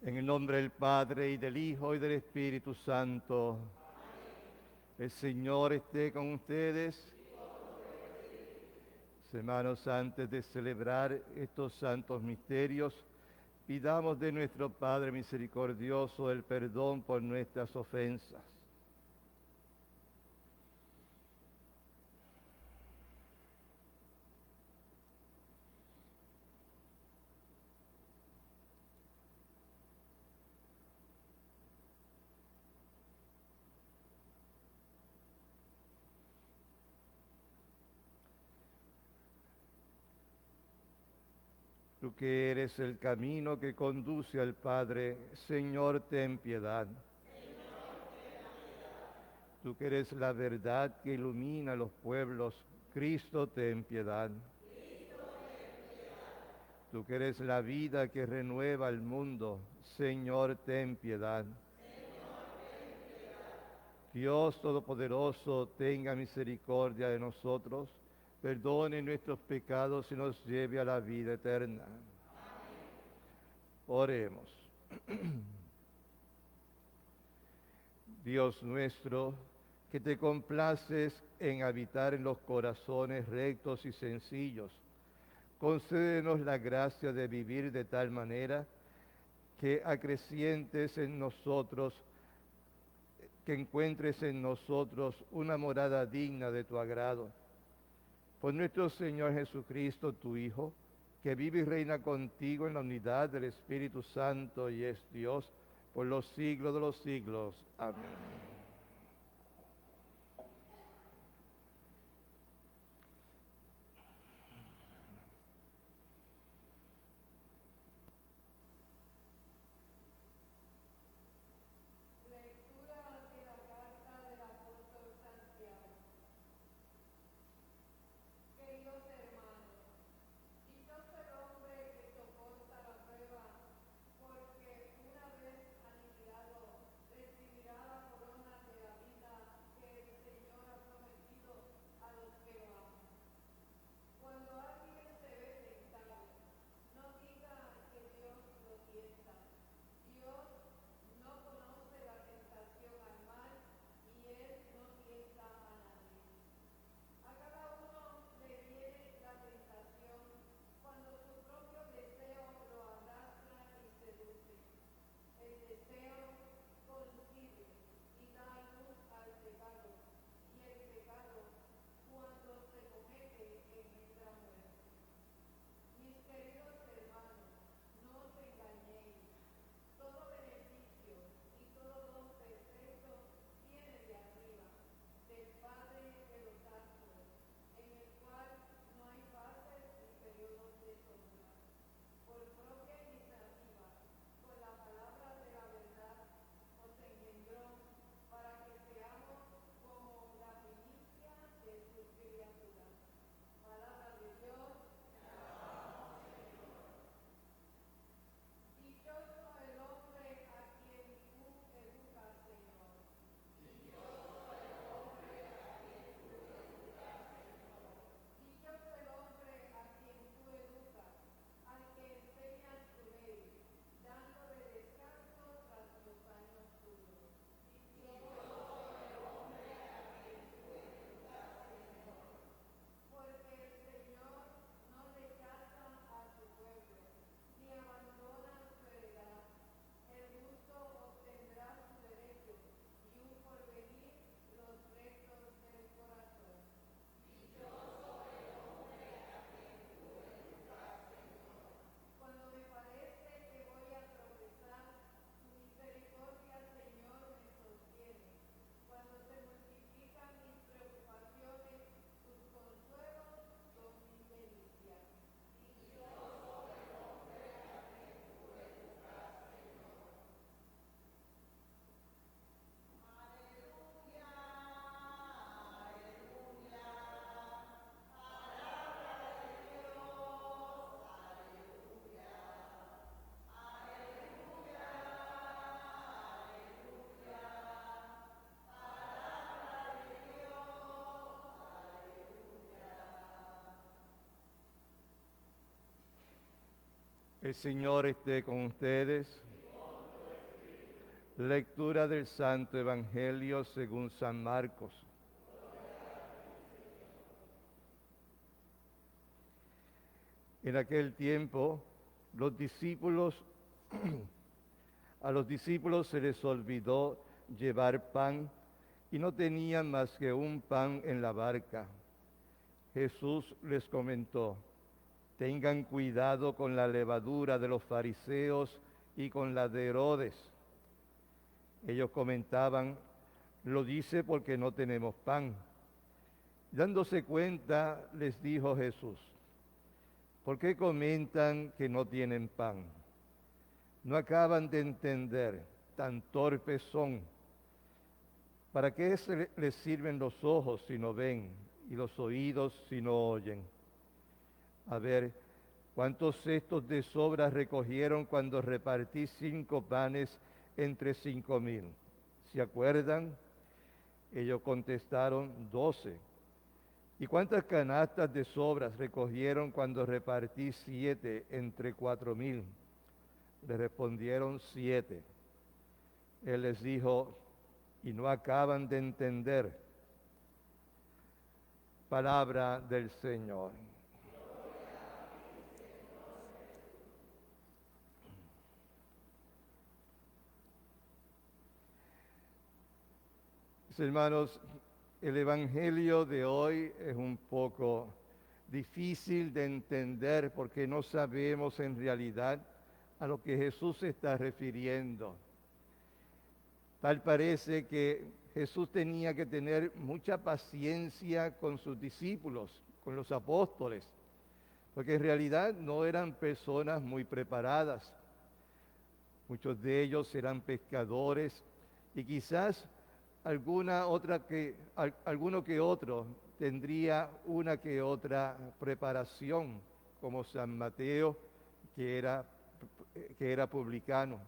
En el nombre del Padre, y del Hijo, y del Espíritu Santo. El Señor esté con ustedes. Hermanos, antes de celebrar estos santos misterios, pidamos de nuestro Padre misericordioso el perdón por nuestras ofensas. Tú que eres el camino que conduce al Padre, Señor, ten piedad. Tú que eres la verdad que ilumina a los pueblos, Cristo, ten piedad. Tú que eres la vida que renueva el mundo, Señor, ten piedad. Dios Todopoderoso, tenga misericordia de nosotros, perdone nuestros pecados y nos lleve a la vida eterna. Oremos. Dios nuestro, que te complaces en habitar en los corazones rectos y sencillos, concédenos la gracia de vivir de tal manera que acrecientes en nosotros, que encuentres en nosotros una morada digna de tu agrado. Por nuestro Señor Jesucristo, tu Hijo, que vive y reina contigo en la unidad del Espíritu Santo y es Dios por los siglos de los siglos. Amén. El Señor esté con ustedes. Lectura del Santo Evangelio según San Marcos. En aquel tiempo, a los discípulos se les olvidó llevar pan y no tenían más que un pan en la barca. Jesús les comentó: tengan cuidado con la levadura de los fariseos y con la de Herodes. Ellos comentaban: lo dice porque no tenemos pan. Dándose cuenta, les dijo Jesús: ¿por qué comentan que no tienen pan? ¿No acaban de entender? Tan torpes son. ¿Para qué les sirven los ojos si no ven y los oídos si no oyen? A ver, ¿cuántos cestos de sobras recogieron cuando repartí 5 panes entre 5,000? ¿Se acuerdan? Ellos contestaron: 12. ¿Y cuántas canastas de sobras recogieron cuando repartí 7 entre 4,000? Le respondieron: 7. Él les dijo: ¿y no acaban de entender? Palabra del Señor. Mis hermanos, el Evangelio de hoy es un poco difícil de entender porque no sabemos en realidad a lo que Jesús se está refiriendo. Tal parece que Jesús tenía que tener mucha paciencia con sus discípulos, con los apóstoles, porque en realidad no eran personas muy preparadas. Muchos de ellos eran pescadores y quizás alguno que otro tendría una que otra preparación, como San Mateo, que era publicano.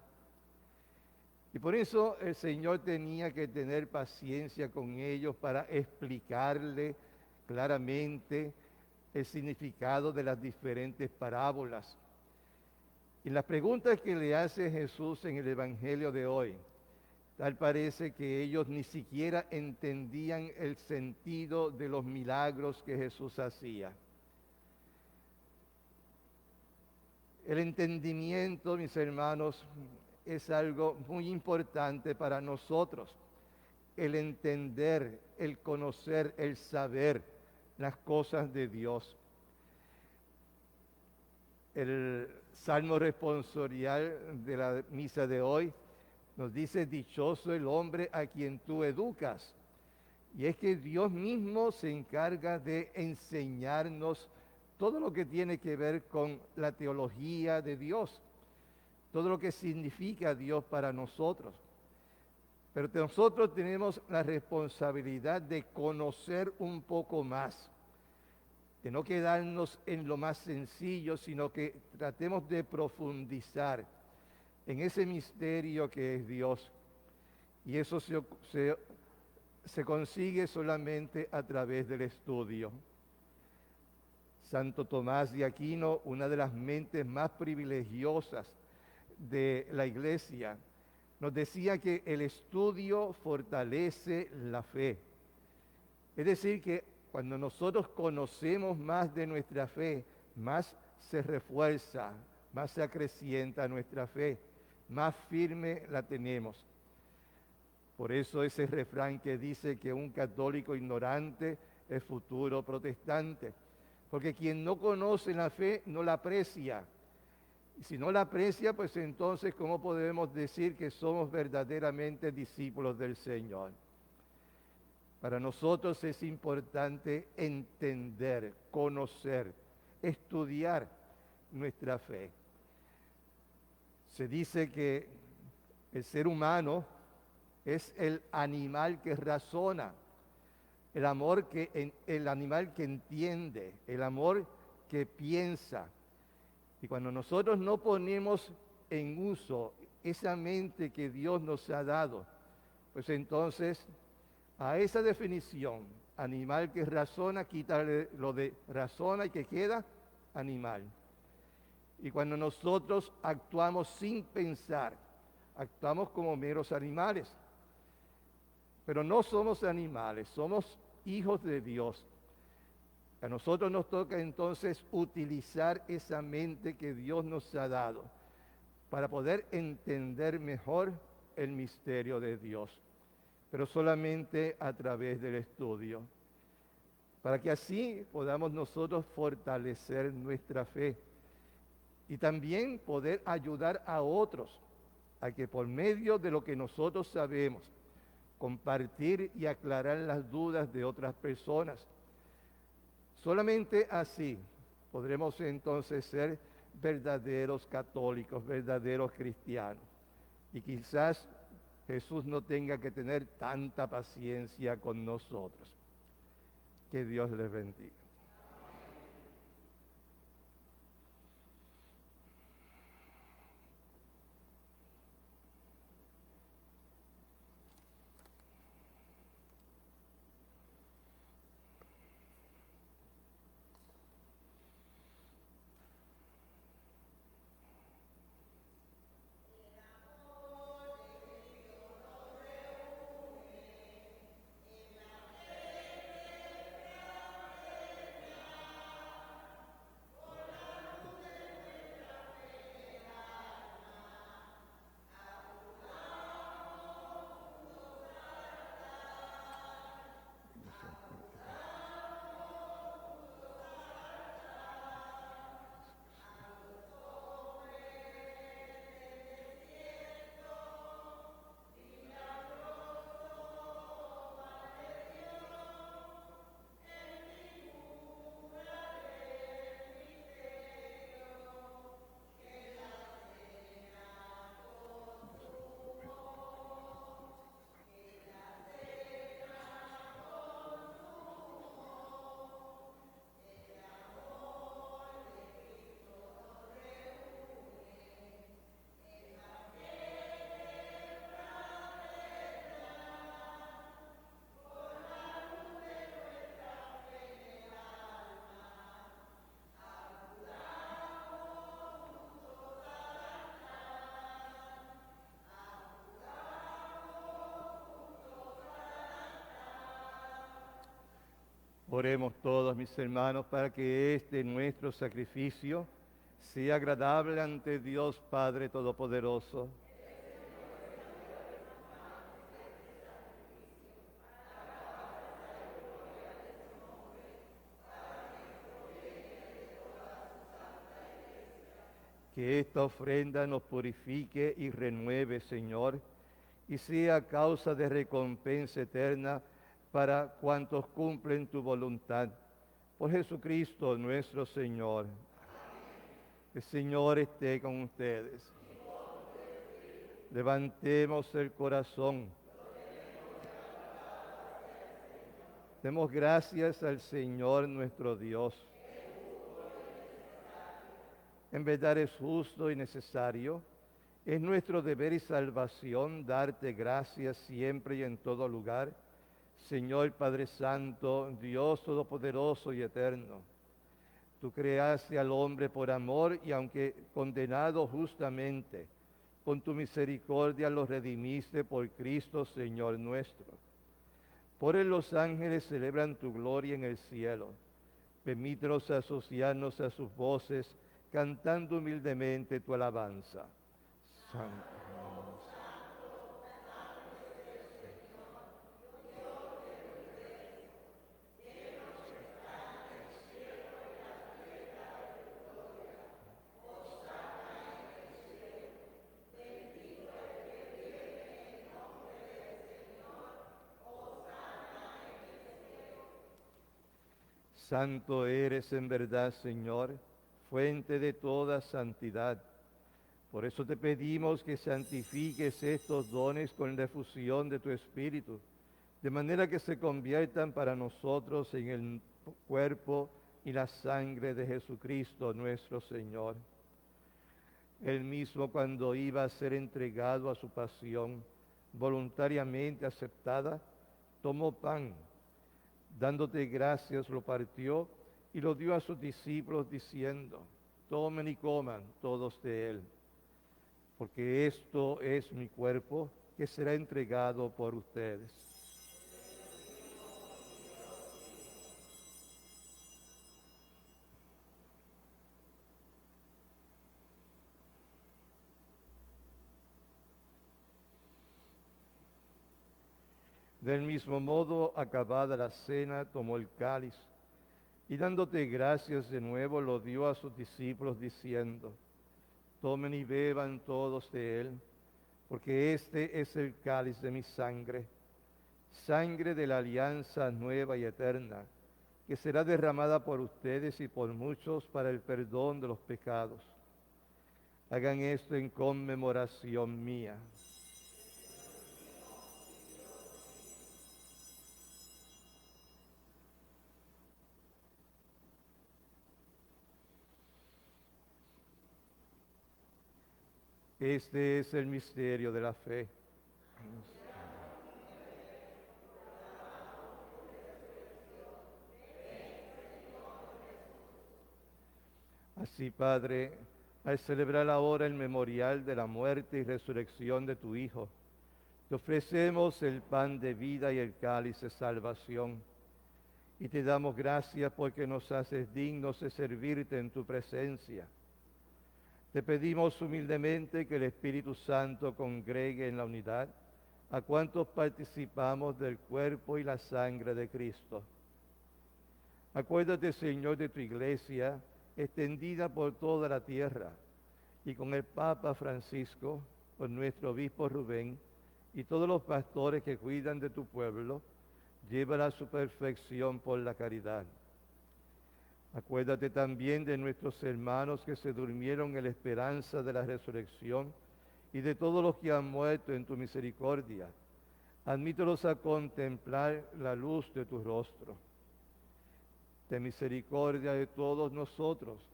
Y por eso el Señor tenía que tener paciencia con ellos para explicarle claramente el significado de las diferentes parábolas. Y las preguntas que le hace Jesús en el Evangelio de hoy, tal parece que ellos ni siquiera entendían el sentido de los milagros que Jesús hacía. El entendimiento, mis hermanos, es algo muy importante para nosotros. El entender, el conocer, el saber las cosas de Dios. El Salmo responsorial de la misa de hoy nos dice: dichoso el hombre a quien tú educas. Y es que Dios mismo se encarga de enseñarnos todo lo que tiene que ver con la teología de Dios, todo lo que significa Dios para nosotros. Pero nosotros tenemos la responsabilidad de conocer un poco más, de no quedarnos en lo más sencillo, sino que tratemos de profundizar en ese misterio que es Dios. Y eso se consigue solamente a través del estudio. Santo Tomás de Aquino, una de las mentes más privilegiosas de la Iglesia, nos decía que el estudio fortalece la fe. Es decir, que cuando nosotros conocemos más de nuestra fe, más se refuerza, más se acrecienta nuestra fe, más firme la tenemos. Por eso ese refrán que dice que un católico ignorante es futuro protestante, porque quien no conoce la fe no la aprecia. Y si no la aprecia, pues entonces, ¿cómo podemos decir que somos verdaderamente discípulos del Señor? Para nosotros es importante entender, conocer, estudiar nuestra fe. Se dice que el ser humano es el animal que razona, el animal que entiende, el amor que piensa. Y cuando nosotros no ponemos en uso esa mente que Dios nos ha dado, pues entonces a esa definición, animal que razona, quítale lo de razona y que queda animal. Y cuando nosotros actuamos sin pensar, Actuamos como meros animales. Pero no somos animales, somos hijos de Dios. A nosotros nos toca entonces utilizar esa mente que Dios nos ha dado para poder entender mejor el misterio de Dios, pero solamente a través del estudio, para que así podamos nosotros fortalecer nuestra fe y también poder ayudar a otros a que por medio de lo que nosotros sabemos, compartir y aclarar las dudas de otras personas. Solamente así podremos entonces ser verdaderos católicos, verdaderos cristianos. Y quizás Jesús no tenga que tener tanta paciencia con nosotros. Que Dios les bendiga. Oremos todos, mis hermanos, para que este nuestro sacrificio sea agradable ante Dios Padre Todopoderoso. Que esta ofrenda nos purifique y renueve, Señor, y sea causa de recompensa eterna para cuantos cumplen tu voluntad. Por Jesucristo nuestro Señor. El Señor esté con ustedes. Levantemos el corazón. Demos gracias al Señor nuestro Dios. En verdad es justo y necesario. Es nuestro deber y salvación darte gracias siempre y en todo lugar, Señor Padre Santo, Dios Todopoderoso y Eterno. Tú creaste al hombre por amor y aunque condenado justamente, con tu misericordia lo redimiste por Cristo, Señor nuestro. Por él los ángeles celebran tu gloria en el cielo. Permítenos asociarnos a sus voces, cantando humildemente tu alabanza. Santo. Santo eres en verdad, Señor, fuente de toda santidad. Por eso te pedimos que santifiques estos dones con la efusión de tu Espíritu, de manera que se conviertan para nosotros en el cuerpo y la sangre de Jesucristo nuestro Señor. Él mismo, cuando iba a ser entregado a su pasión, voluntariamente aceptada, tomó pan, dándote gracias, lo partió y lo dio a sus discípulos diciendo: tomen y coman todos de él, porque esto es mi cuerpo que será entregado por ustedes. Del mismo modo, acabada la cena, tomó el cáliz y dándote gracias de nuevo lo dio a sus discípulos diciendo, tomen y beban todos de él, porque este es el cáliz de mi sangre, sangre de la alianza nueva y eterna, que será derramada por ustedes y por muchos para el perdón de los pecados. Hagan esto en conmemoración mía. Este es el misterio de la fe. Así, Padre, al celebrar ahora el memorial de la muerte y resurrección de tu Hijo, te ofrecemos el pan de vida y el cáliz de salvación. Y te damos gracias porque nos haces dignos de servirte en tu presencia. Te pedimos humildemente que el Espíritu Santo congregue en la unidad a cuantos participamos del cuerpo y la sangre de Cristo. Acuérdate, Señor, de tu iglesia extendida por toda la tierra y con el Papa Francisco, con nuestro obispo Rubén y todos los pastores que cuidan de tu pueblo, llévala a su perfección por la caridad. Acuérdate también de nuestros hermanos que se durmieron en la esperanza de la resurrección y de todos los que han muerto en tu misericordia. Admítelos a contemplar la luz de tu rostro. Ten misericordia de todos nosotros,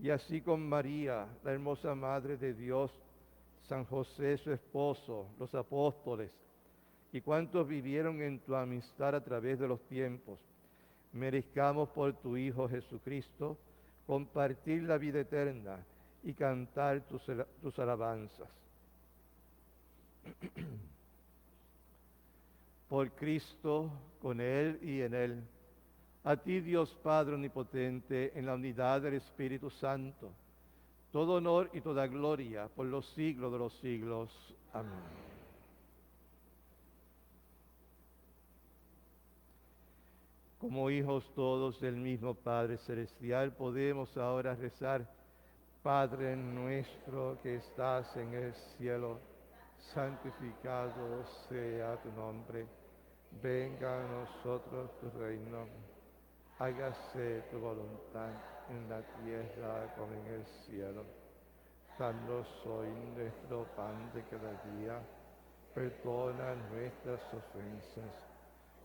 y así con María, la hermosa Madre de Dios, San José su esposo, los apóstoles, y cuantos vivieron en tu amistad a través de los tiempos, merezcamos por tu Hijo Jesucristo compartir la vida eterna y cantar tus alabanzas. Por Cristo, con Él y en Él, a ti Dios Padre Omnipotente, en la unidad del Espíritu Santo, todo honor y toda gloria por los siglos de los siglos. Amén. Como hijos todos del mismo Padre Celestial, podemos ahora rezar, Padre nuestro que estás en el cielo, santificado sea tu nombre, venga a nosotros tu reino, hágase tu voluntad en la tierra como en el cielo. Danos hoy nuestro pan de cada día, perdona nuestras ofensas,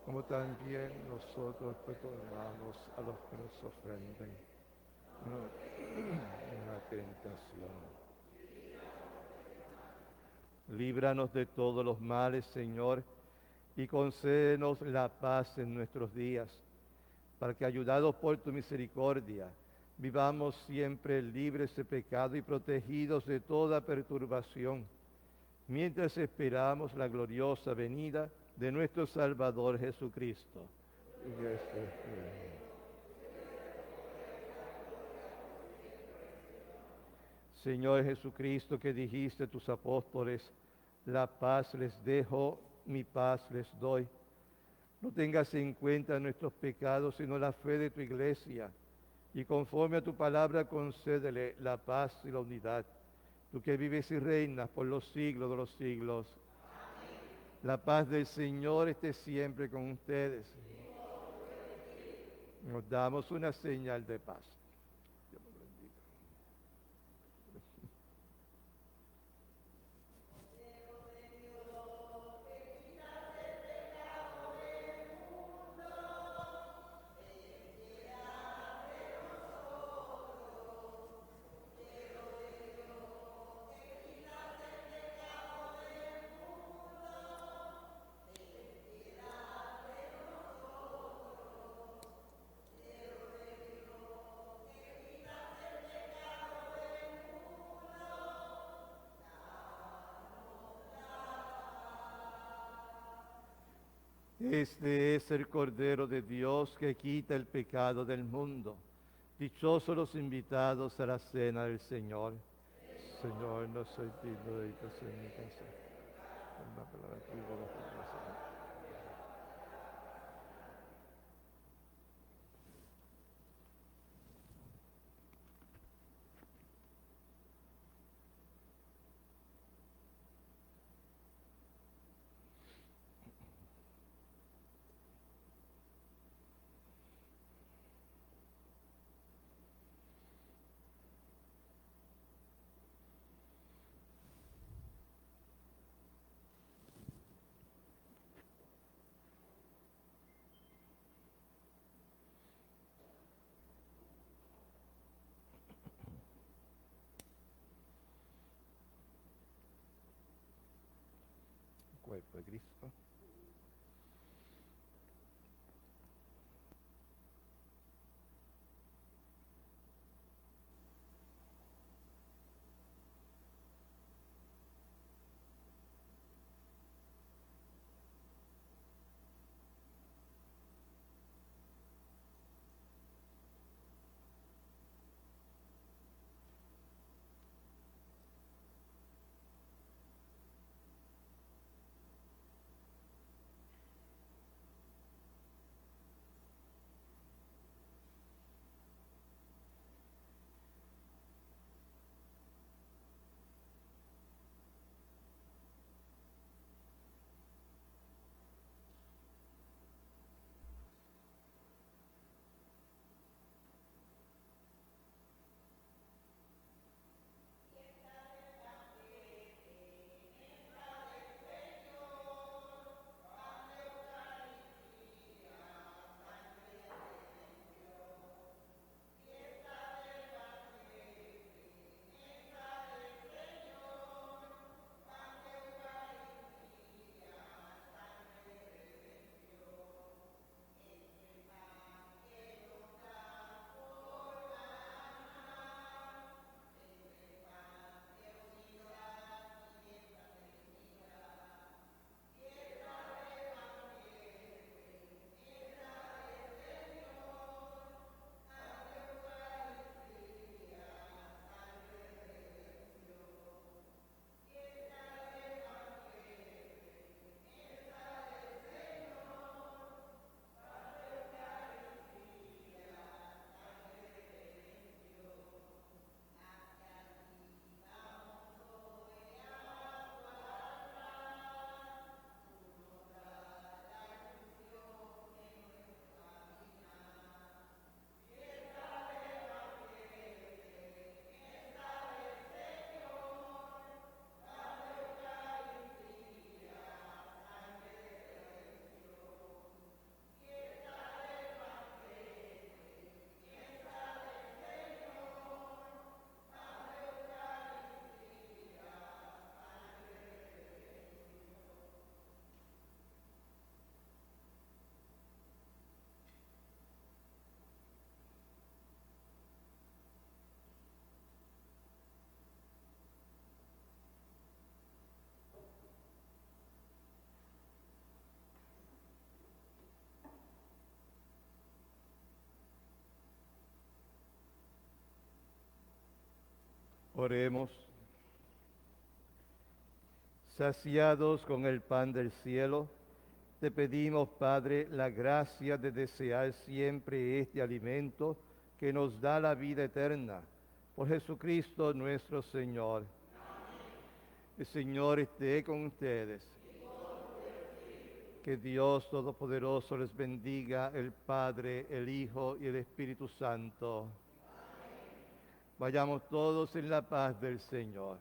como también nosotros perdonamos a los que nos ofenden. No en la tentación. Líbranos de todos los males, Señor, y concédenos la paz en nuestros días, para que, ayudados por tu misericordia, vivamos siempre libres de pecado y protegidos de toda perturbación, mientras esperamos la gloriosa venida de nuestro Salvador Jesucristo. Señor Jesucristo, que dijiste a tus apóstoles, la paz les dejo, mi paz les doy. No tengas en cuenta nuestros pecados, sino la fe de tu iglesia, y conforme a tu palabra concédele la paz y la unidad. Tú que vives y reinas por los siglos de los siglos. Amén. La paz del Señor esté siempre con ustedes. Nos damos una señal de paz. Dios los bendiga. Este es el Cordero de Dios que quita el pecado del mundo. Dichosos los invitados a la cena del Señor. Señor, no soy digno de que sea en mi casa. Una palabra tuya, la salvación. Cuerpo de Cristo. Oremos. Saciados con el pan del cielo, te pedimos, Padre, la gracia de desear siempre este alimento que nos da la vida eterna. Por Jesucristo nuestro Señor. El Señor esté con ustedes. Que Dios Todopoderoso les bendiga, el Padre, el Hijo y el Espíritu Santo. Vayamos todos en la paz del Señor.